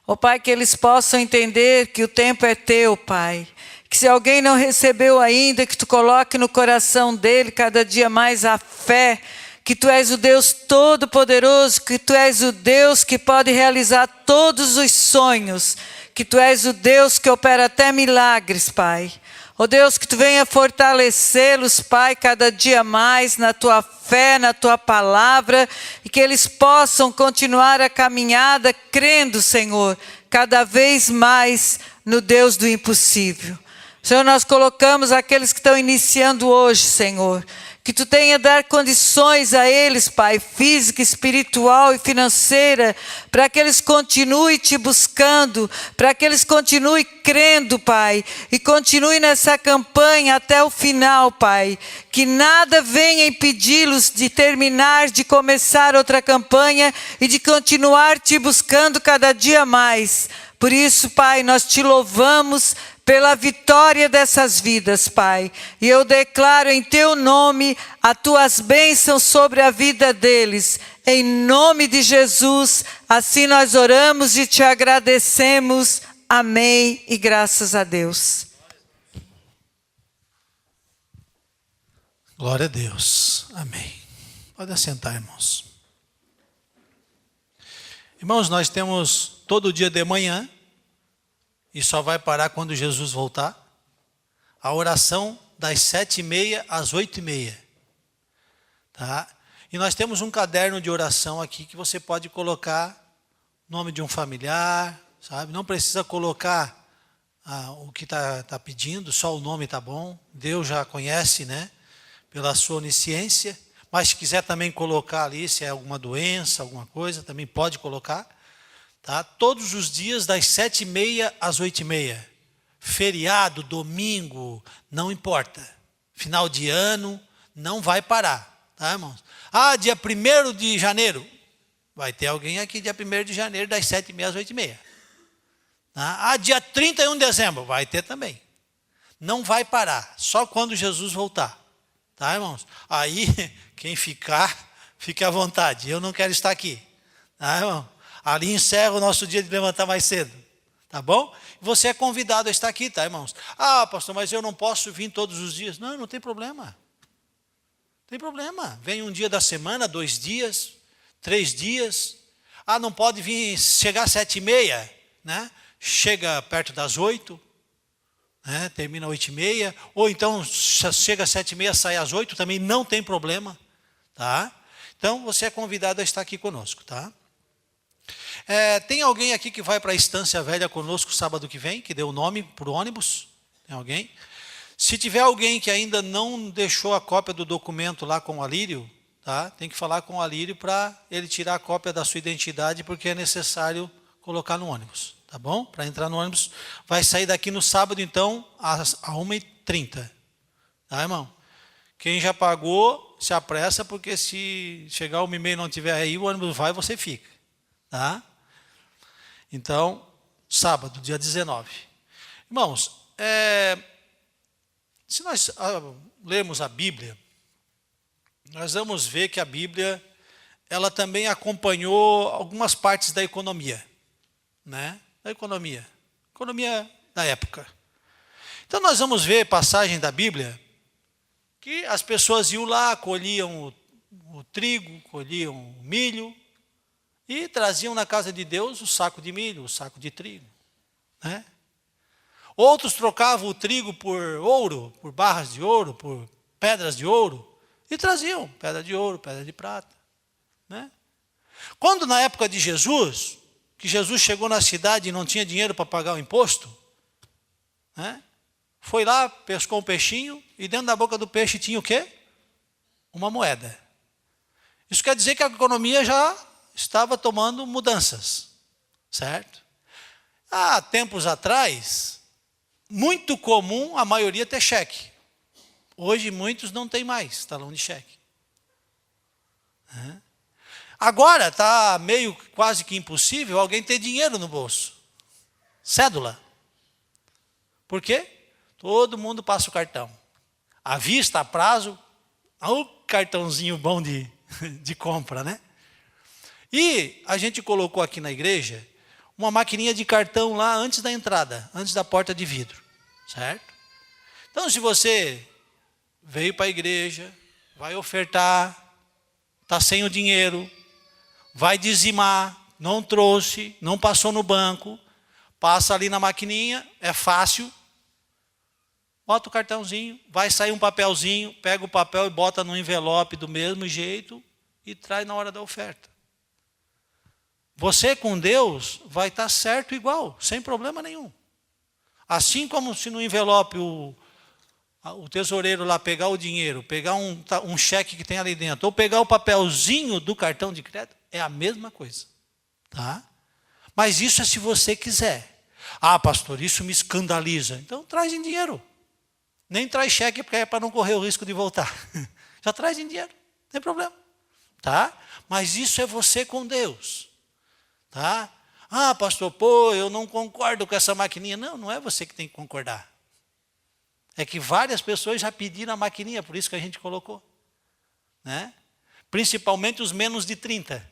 Oh Pai, que eles possam entender que o tempo é Teu, Pai. Que se alguém não recebeu ainda, que Tu coloque no coração dele cada dia mais a fé, que Tu és o Deus Todo-Poderoso, que Tu és o Deus que pode realizar todos os sonhos, que Tu és o Deus que opera até milagres, Pai. Ó Deus, que Tu venha fortalecê-los, Pai, cada dia mais na Tua fé, na Tua palavra, e que eles possam continuar a caminhada crendo, Senhor, cada vez mais no Deus do impossível. Senhor, nós colocamos aqueles que estão iniciando hoje, Senhor, que Tu tenha dar condições a eles, Pai, física, espiritual e financeira, para que eles continuem Te buscando, para que eles continuem crendo, Pai, e continuem nessa campanha até o final, Pai. Que nada venha impedi-los de terminar, de começar outra campanha e de continuar Te buscando cada dia mais. Por isso, Pai, nós Te louvamos pela vitória dessas vidas, Pai. E eu declaro em Teu nome as Tuas bênçãos sobre a vida deles. Em nome de Jesus, assim nós oramos e Te agradecemos. Amém e graças a Deus. Glória a Deus. Amém. Pode assentar, irmãos. Irmãos, nós temos todo dia de manhã, e só vai parar quando Jesus voltar, a oração das 7h30 às 8h30. Tá? E nós temos um caderno de oração aqui que você pode colocar o nome de um familiar, sabe? Não precisa colocar o que está pedindo, só o nome está bom. Deus já conhece, né? Pela sua onisciência. Mas se quiser também colocar ali, se é alguma doença, alguma coisa, também pode colocar. Tá? Todos os dias das 7h30 às 8h30. Feriado, domingo, não importa. Final de ano, não vai parar. Tá, irmãos? Dia 1º de janeiro. Vai ter alguém aqui dia 1º de janeiro, das 7h30 às 8h30. Tá? Dia 31 de dezembro. Vai ter também. Não vai parar. Só quando Jesus voltar. Tá, irmãos? Aí, quem ficar, fique à vontade. Eu não quero estar aqui. Tá, irmão? Ali encerra o nosso dia de levantar mais cedo. Tá bom? Você é convidado a estar aqui, tá, irmãos? Pastor, mas eu não posso vir todos os dias. Não, não tem problema. Não tem problema. Vem um dia da semana, 2 dias, 3 dias. Não pode vir, chegar às 7h30, né? Chega perto das 8h. Termina às 8h30, ou então chega às 7h30, sai às 8h, também não tem problema, tá? Então você é convidado a estar aqui conosco, tá? Tem alguém aqui que vai para a Estância Velha conosco sábado que vem, que deu o nome para o ônibus? Tem alguém? Se tiver alguém que ainda não deixou a cópia do documento lá com o Alírio, tá? Tem que falar com o Alírio para ele tirar a cópia da sua identidade, porque é necessário colocar no ônibus. Tá bom? Para entrar no ônibus. Vai sair daqui no sábado, então, às 1h30. Tá, irmão? Quem já pagou, se apressa, porque se chegar 1h30 e não tiver aí, o ônibus vai e você fica. Tá? Então, sábado, dia 19. Irmãos, se nós lermos a Bíblia, nós vamos ver que a Bíblia, ela também acompanhou algumas partes da economia. Né? Da economia da época. Então nós vamos ver passagem da Bíblia que as pessoas iam lá, colhiam o trigo, colhiam o milho e traziam na casa de Deus o saco de milho, o saco de trigo. Né? Outros trocavam o trigo por ouro, por barras de ouro, por pedras de ouro e traziam pedra de ouro, pedra de prata. Né? Quando na época de Jesus, que Jesus chegou na cidade e não tinha dinheiro para pagar o imposto, né? Foi lá, pescou um peixinho, e dentro da boca do peixe tinha o quê? Uma moeda. Isso quer dizer que a economia já estava tomando mudanças, certo? Há tempos atrás, muito comum a maioria ter cheque. Hoje muitos não têm mais talão de cheque. Agora está meio quase que impossível alguém ter dinheiro no bolso. Cédula. Por quê? Todo mundo passa o cartão. À vista, a prazo, o cartãozinho bom de compra, né? E a gente colocou aqui na igreja uma maquininha de cartão lá antes da entrada, antes da porta de vidro, certo? Então, se você veio para a igreja, vai ofertar, está sem o dinheiro, vai dizimar, não trouxe, não passou no banco, passa ali na maquininha, é fácil, bota o cartãozinho, vai sair um papelzinho, pega o papel e bota no envelope do mesmo jeito e traz na hora da oferta. Você com Deus vai estar certo igual, sem problema nenhum. Assim como se no envelope o tesoureiro lá pegar o dinheiro, pegar um cheque que tem ali dentro, ou pegar o papelzinho do cartão de crédito, é a mesma coisa. Tá? Mas isso é se você quiser. Pastor, isso me escandaliza. Então traz em dinheiro. Nem traz cheque, porque é para não correr o risco de voltar. Já traz em dinheiro, não tem problema. Tá? Mas isso é você com Deus. Tá? Ah, pastor, pô, eu não concordo com essa maquininha. Não, não é você que tem que concordar. É que várias pessoas já pediram a maquininha, por isso que a gente colocou. Né? Principalmente os menos de 30,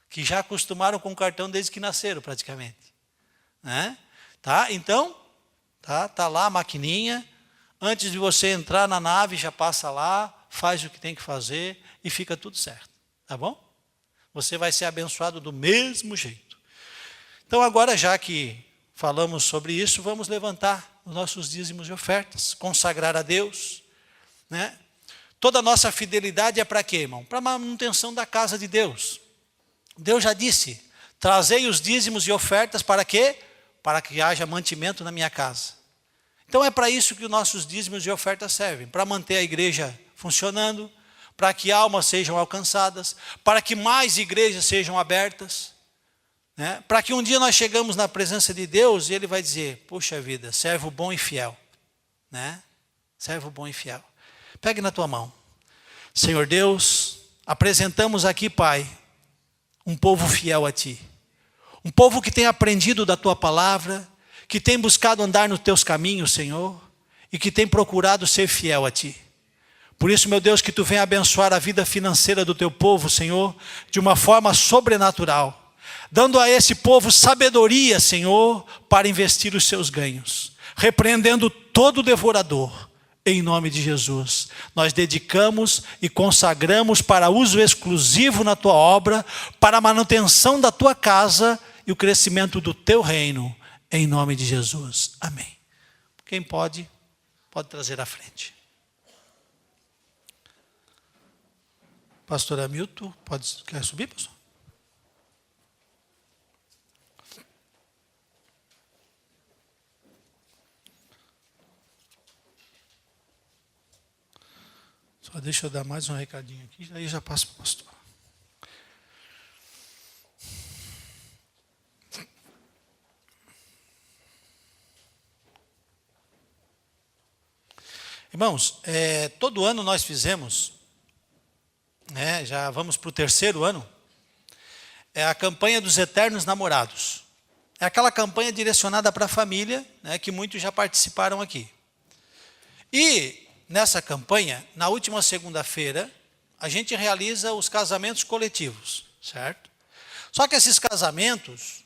que já acostumaram com o cartão desde que nasceram, praticamente. Né? Tá? Então, tá lá a maquininha. Antes de você entrar na nave, já passa lá, faz o que tem que fazer e fica tudo certo. Tá bom? Você vai ser abençoado do mesmo jeito. Então, agora, já que falamos sobre isso, vamos levantar os nossos dízimos e ofertas, consagrar a Deus. Né? Toda a nossa fidelidade é para quê, irmão? Para a manutenção da casa de Deus. Deus já disse, trazei os dízimos e ofertas para quê? Para que haja mantimento na minha casa. Então é para isso que os nossos dízimos e ofertas servem, para manter a igreja funcionando, para que almas sejam alcançadas, para que mais igrejas sejam abertas, né? Para que um dia nós chegamos na presença de Deus e Ele vai dizer, puxa vida, servo bom e fiel. Né? Servo bom e fiel. Pegue na tua mão. Senhor Deus, apresentamos aqui, Pai, um povo fiel a Ti. Um povo que tem aprendido da Tua palavra, que tem buscado andar nos Teus caminhos, Senhor, e que tem procurado ser fiel a Ti. Por isso, meu Deus, que Tu venha abençoar a vida financeira do Teu povo, Senhor, de uma forma sobrenatural, dando a esse povo sabedoria, Senhor, para investir os seus ganhos, repreendendo todo devorador, em nome de Jesus. Nós dedicamos e consagramos para uso exclusivo na Tua obra, para a manutenção da Tua casa e o crescimento do Teu reino, em nome de Jesus. Amém. Quem pode trazer à frente. Pastor Hamilton, quer subir, pastor? Só deixa eu dar mais um recadinho aqui, aí já passo para o pastor. Irmãos, todo ano nós fizemos, já vamos para o 3º ano, é a campanha dos eternos namorados. É aquela campanha direcionada para a família, que muitos já participaram aqui. E nessa campanha, na última segunda-feira, a gente realiza os casamentos coletivos, certo? Só que esses casamentos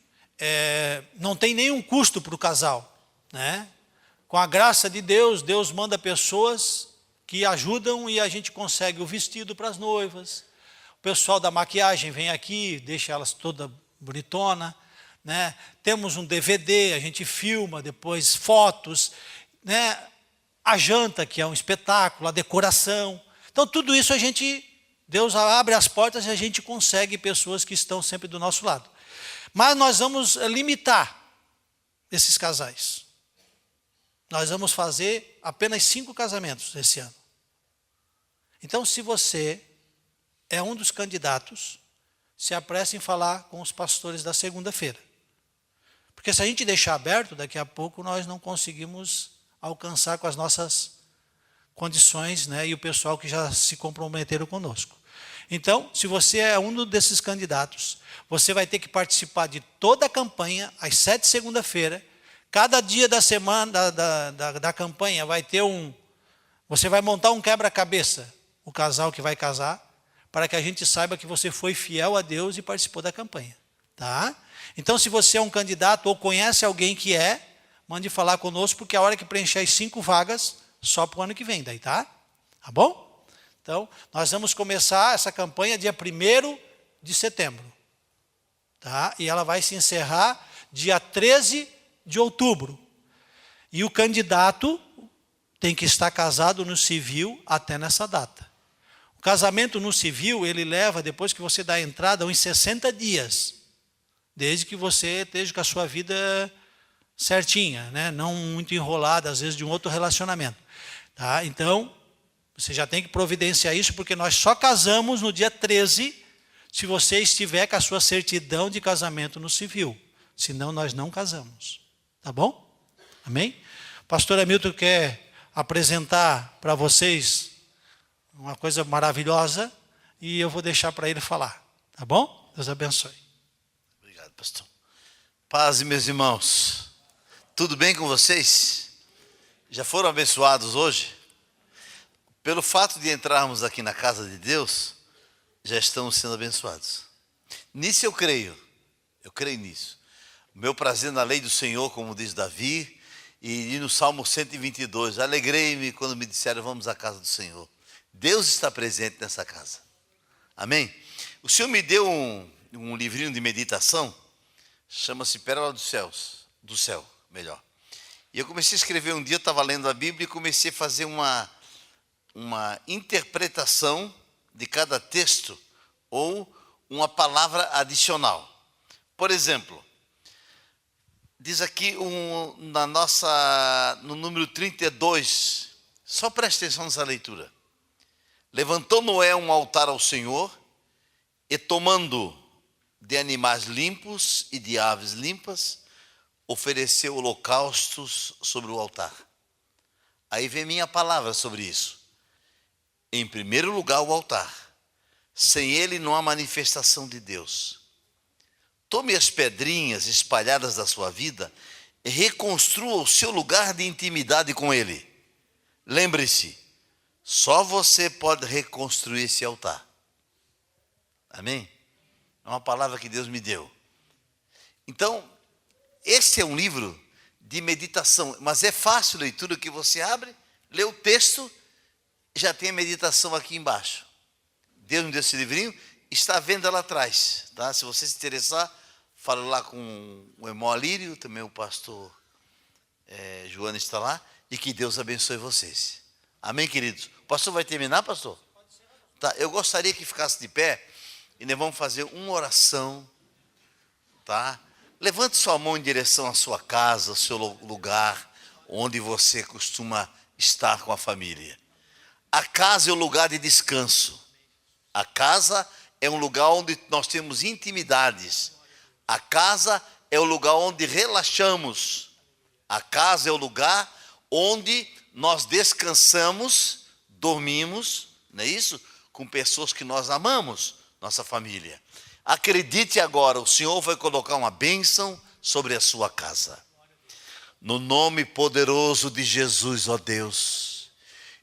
não tem nenhum custo para o casal, né? Com a graça de Deus, Deus manda pessoas que ajudam e a gente consegue o vestido para as noivas. O pessoal da maquiagem vem aqui, deixa elas toda bonitona, né? Temos um DVD, a gente filma, depois fotos, né? A janta, que é um espetáculo, a decoração. Então, tudo isso Deus abre as portas e a gente consegue pessoas que estão sempre do nosso lado. Mas nós vamos limitar esses casais. Nós vamos fazer apenas 5 casamentos esse ano. Então, se você é um dos candidatos, se apresse em falar com os pastores da segunda-feira. Porque se a gente deixar aberto, daqui a pouco nós não conseguimos alcançar com as nossas condições, e o pessoal que já se comprometeram conosco. Então, se você é um desses candidatos, você vai ter que participar de toda a campanha, às 7 de segunda-feira. Cada dia da semana, da campanha, vai ter você vai montar um quebra-cabeça, o casal que vai casar, para que a gente saiba que você foi fiel a Deus e participou da campanha. Tá? Então, se você é um candidato ou conhece alguém que mande falar conosco, porque a hora que preencher as 5 vagas, só para o ano que vem, daí, tá? Tá bom? Então, nós vamos começar essa campanha dia 1º de setembro. Tá? E ela vai se encerrar dia 13 de outubro. E o candidato tem que estar casado no civil até nessa data. O casamento no civil, ele leva, depois que você dá a entrada, uns 60 dias. Desde que você esteja com a sua vida certinha, não muito enrolada, às vezes, de um outro relacionamento. Tá? Então, você já tem que providenciar isso, porque nós só casamos no dia 13, se você estiver com a sua certidão de casamento no civil. Senão, nós não casamos. Tá bom? Amém? O pastor Hamilton quer apresentar para vocês uma coisa maravilhosa e eu vou deixar para ele falar. Tá bom? Deus abençoe. Obrigado, pastor. Paz, meus irmãos. Tudo bem com vocês? Já foram abençoados hoje? Pelo fato de entrarmos aqui na casa de Deus, já estamos sendo abençoados. Nisso eu creio nisso. O meu prazer na lei do Senhor, como diz Davi, e no Salmo 122, alegrei-me quando me disseram, vamos à casa do Senhor. Deus está presente nessa casa. Amém? O Senhor me deu um livrinho de meditação, chama-se Pérola dos Céus, do céu, melhor. E eu comecei a escrever um dia, eu estava lendo a Bíblia e comecei a fazer uma interpretação de cada texto ou uma palavra adicional. Por exemplo, diz aqui no número 32, só preste atenção nessa leitura. Levantou Noé um altar ao Senhor e tomando de animais limpos e de aves limpas, ofereceu holocaustos sobre o altar. Aí vem minha palavra sobre isso. Em primeiro lugar, o altar. Sem ele não há manifestação de Deus. Tome as pedrinhas espalhadas da sua vida e reconstrua o seu lugar de intimidade com ele. Lembre-se, só você pode reconstruir esse altar. Amém? É uma palavra que Deus me deu. Então, esse é um livro de meditação, mas é fácil a leitura, que você abre, lê o texto, já tem a meditação aqui embaixo. Deus me deu esse livrinho, está à venda lá atrás. Tá? Se você se interessar, fala lá com o irmão Alírio, também o pastor Joana está lá, e que Deus abençoe vocês. Amém, queridos? O pastor vai terminar, pastor? Tá, eu gostaria que ficasse de pé, e nós vamos fazer uma oração, tá? Levante sua mão em direção à sua casa, ao seu lugar, onde você costuma estar com a família. A casa é o lugar de descanso. A casa é um lugar onde nós temos intimidades. A casa é o lugar onde relaxamos. A casa é o lugar onde nós descansamos, dormimos, não é isso? Com pessoas que nós amamos. Nossa família. Acredite agora, o Senhor vai colocar uma bênção sobre a sua casa. No nome poderoso de Jesus, ó Deus,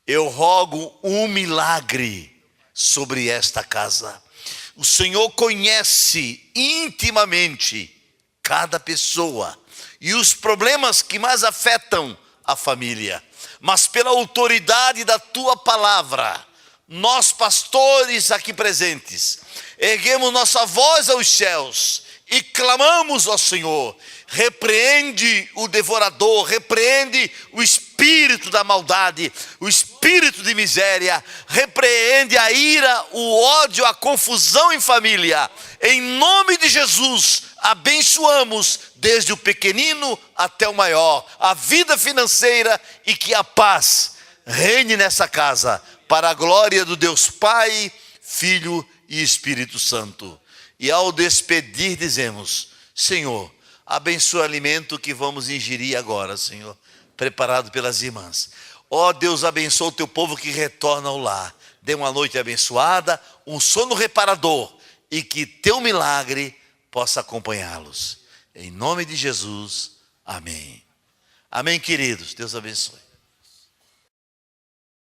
eu rogo um milagre sobre esta casa. O Senhor conhece intimamente cada pessoa e os problemas que mais afetam a família. Mas pela autoridade da tua palavra, nós, pastores aqui presentes, erguemos nossa voz aos céus e clamamos ao Senhor: repreende o devorador, repreende o espírito da maldade, o espírito de miséria, repreende a ira, o ódio, a confusão em família. Em nome de Jesus, abençoamos desde o pequenino até o maior, a vida financeira, e que a paz reine nessa casa, para a glória do Deus Pai, Filho e Espírito Santo. E ao despedir dizemos: Senhor, abençoa o alimento que vamos ingerir agora, Senhor, preparado pelas irmãs. Ó Deus, abençoa o teu povo que retorna ao lar. Dê uma noite abençoada, um sono reparador, e que teu milagre possa acompanhá-los. Em nome de Jesus, amém. Amém, queridos. Deus abençoe.